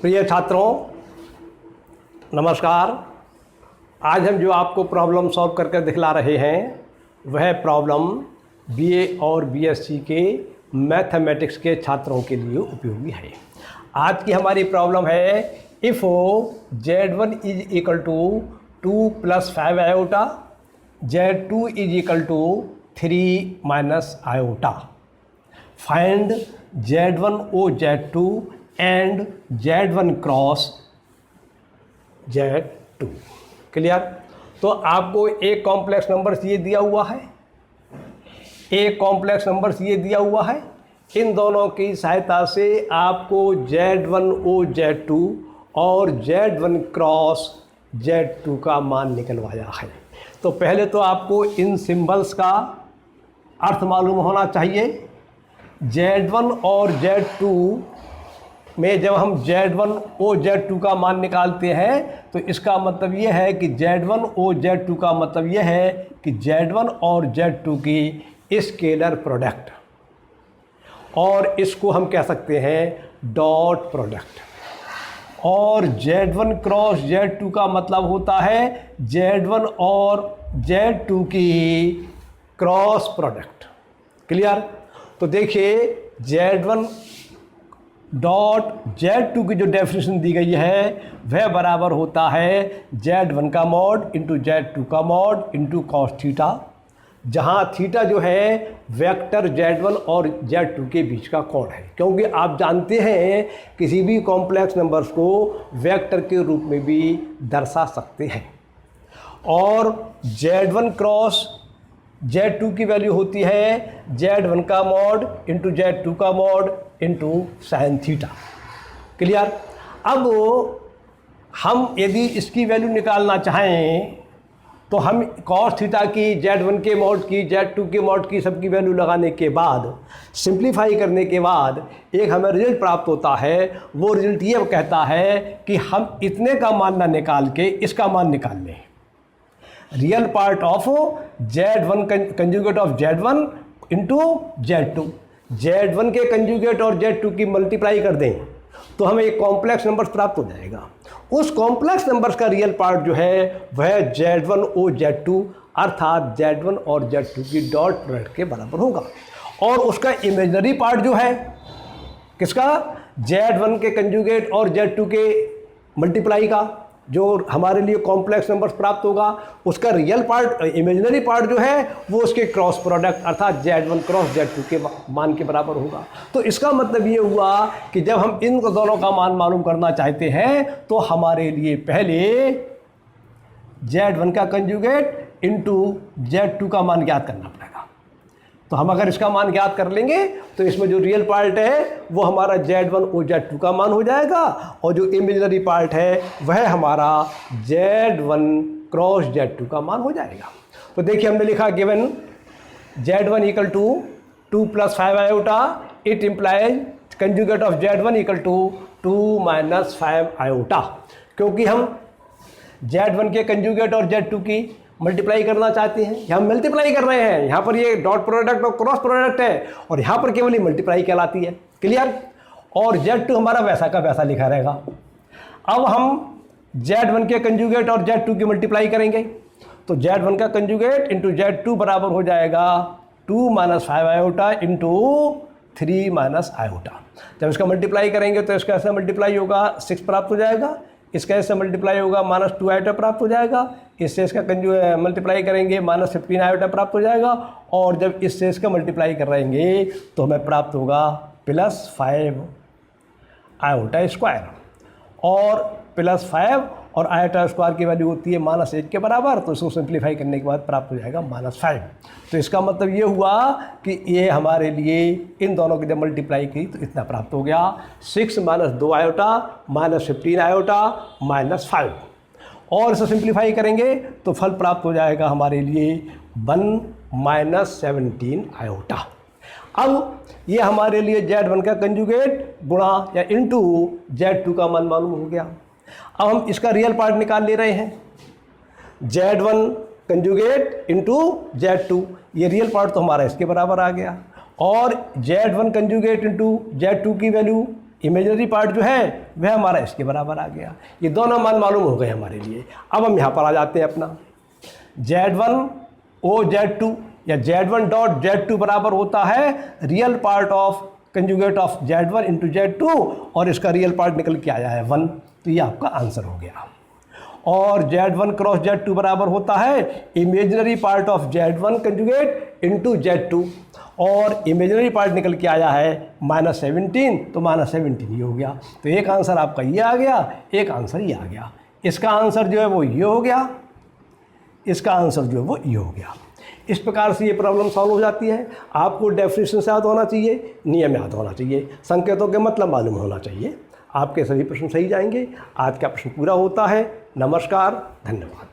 प्रिय छात्रों, नमस्कार। आज हम जो आपको प्रॉब्लम सॉल्व करके दिखला रहे हैं वह प्रॉब्लम बीए और बीएससी के मैथमेटिक्स के छात्रों के लिए उपयोगी है। आज की हमारी प्रॉब्लम है if Z1 is equal to 2 + 5 iota, Z2 is equal to 3 - iota, find Z1 o Z2 and Z1 cross Z2। Clear? तो आपको एक कॉम्प्लेक्स नंबर्स ये दिया हुआ है, एक कॉम्प्लेक्स नंबर्स ये दिया हुआ है। इन दोनों की सहायता से आपको Z1 ओ Z2 और Z1 क्रॉस Z2 का मान निकलवाया है। तो पहले तो आपको इन सिंबल्स का अर्थ मालूम होना चाहिए। Z1 और Z2 में जब हम Z1 ओ Z2 का मान निकालते हैं तो इसका मतलब ये है कि Z1 ओ Z2 का मतलब ये है कि Z1 और Z2 की स्केलर प्रोडक्ट, और इसको हम कह सकते हैं डॉट प्रोडक्ट। और Z1 क्रॉस Z2 का मतलब होता है Z1 और Z2 की क्रॉस प्रोडक्ट। क्लियर? तो देखिए Z1 डॉट Z2 की जो डेफिनेशन दी गई है वह बराबर होता है Z1 का मॉड इंटू Z2 का मॉड इंटू कॉस थीटा, जहाँ थीटा जो है वेक्टर Z1 और Z2 के बीच का कोण है। क्योंकि आप जानते हैं किसी भी कॉम्प्लेक्स नंबर्स को वेक्टर के रूप में भी दर्शा सकते हैं। और Z1 क्रॉस Z2 की वैल्यू होती है Z1 का मॉड इंटू Z2 का mod into sine theta. Clear? अब हम यदि इसकी वैल्यू निकालना चाहें तो हम कॉस थीटा की, Z1 के मॉड की, Z2 के मॉड की सबकी वैल्यू लगाने के बाद, सिंप्लीफाई करने के बाद एक हमें रिजल्ट प्राप्त होता है। वो रिजल्ट ये कहता है कि हम इतने का मान ना निकाल के इसका मान निकाल लें। Real part of Z1 conjugate of Z1 into Z2, Z1 के कंजुगेट और Z2 की मल्टीप्लाई कर दें तो हमें एक कॉम्प्लेक्स नंबर प्राप्त हो जाएगा। उस कॉम्प्लेक्स नंबर्स का रियल पार्ट जो है वह Z1 ओ Z2 अर्थात Z1 और Z2 की डॉट प्रोडक्ट के बराबर होगा। और उसका इमेजिनरी पार्ट जो है किसका, Z1 के कंजुगेट और Z2 के मल्टीप्लाई का, जो हमारे लिए कॉम्प्लेक्स नंबर्स प्राप्त होगा, उसका रियल पार्ट, इमेजिनरी पार्ट जो है वो उसके क्रॉस प्रोडक्ट अर्थात Z1 क्रॉस Z2 के मान के बराबर होगा। तो इसका मतलब ये हुआ कि जब हम इन दोनों का मान मालूम करना चाहते हैं तो हमारे लिए पहले Z1 का कंजुगेट इंटू Z2 का मान ज्ञात करना पड़ेगा। तो हम अगर इसका मान ज्ञात कर लेंगे तो इसमें जो रियल पार्ट है वो हमारा Z1 ओ Z2 का मान हो जाएगा, और जो इमेजिनरी पार्ट है वह हमारा Z1 क्रॉस Z2 का मान हो जाएगा। तो देखिए हमने लिखा given Z1 equal to 2 + 5 iota, it implies conjugate of Z1 equal to 2 - 5 iota. क्योंकि हम Z1 के कंजुगेट और Z2 की मल्टीप्लाई करना चाहते हैं, हम मल्टीप्लाई कर रहे हैं। यहाँ पर ये डॉट प्रोडक्ट और क्रॉस प्रोडक्ट है और यहाँ पर केवल ये मल्टीप्लाई कहलाती है। क्लियर? और Z2 हमारा वैसा का वैसा लिखा रहेगा। अब हम Z1 के कंजुगेट और Z2 की मल्टीप्लाई करेंगे तो Z1 का कंजुगेट इंटू Z2 बराबर हो जाएगा 2 - 5 आयोटा इंटू 3 - आयोटा। जब इसका मल्टीप्लाई करेंगे तो इसका ऐसा मल्टीप्लाई होगा 6 प्राप्त हो जाएगा, इसका ऐसे मल्टीप्लाई होगा -2 आयोटा प्राप्त हो जाएगा, इससे इसका मल्टीप्लाई करेंगे -15 आयोटा प्राप्त हो जाएगा, और जब इससे इसका मल्टीप्लाई करेंगे तो हमें प्राप्त होगा +5 आयोटा स्क्वायर। और +5 और आयोटा स्क्वायर की वैल्यू होती है -1 के बराबर, तो इसको सिंप्लीफाई करने के बाद प्राप्त हो जाएगा -5। तो इसका मतलब ये हुआ कि ये हमारे लिए इन दोनों की जब मल्टीप्लाई की तो इतना प्राप्त हो गया 6 - 2 आयोटा -15 आयोटा -5। और इसे सिंप्लीफाई करेंगे तो फल प्राप्त हो जाएगा हमारे लिए 1 - 17 आयोटा। अब ये हमारे लिए Z1 का कंजुगेट गुणा या इंटू Z2 का मान मालूम हो गया। अब हम इसका रियल पार्ट निकाल ले रहे हैं, Z1 कंजुगेट इंटू Z2, ये रियल पार्ट तो हमारा इसके बराबर आ गया। और Z1 कंजुगेट इंटू Z2 की वैल्यू इमेजिनरी पार्ट जो है वह हमारा इसके बराबर आ गया। ये दोनों मान मालूम हो गए हमारे लिए। अब हम यहाँ पर आ जाते हैं अपना Z1 OZ2 या Z1 डॉट Z2 बराबर होता है real part of conjugate of Z1 into Z2 और इसका रियल पार्ट निकल के आया है 1, तो ये आपका आंसर हो गया। और Z1 क्रॉस Z2 बराबर होता है imaginary part of Z1 conjugate into Z2 और इमेजिनरी पार्ट निकल के आया है -17, तो -17 ये हो गया। तो एक आंसर आपका ये आ गया, एक आंसर ये आ गया। इसका आंसर जो है वो ये हो गया, इसका आंसर जो है वो ये हो गया। इस प्रकार से ये प्रॉब्लम सॉल्व हो जाती है। आपको डेफिनेशन से याद होना चाहिए, नियम याद होना चाहिए, संकेतों के मतलब मालूम होना चाहिए। आपके सभी प्रश्न सही जाएंगे। आज का प्रश्न पूरा होता है। नमस्कार, धन्यवाद।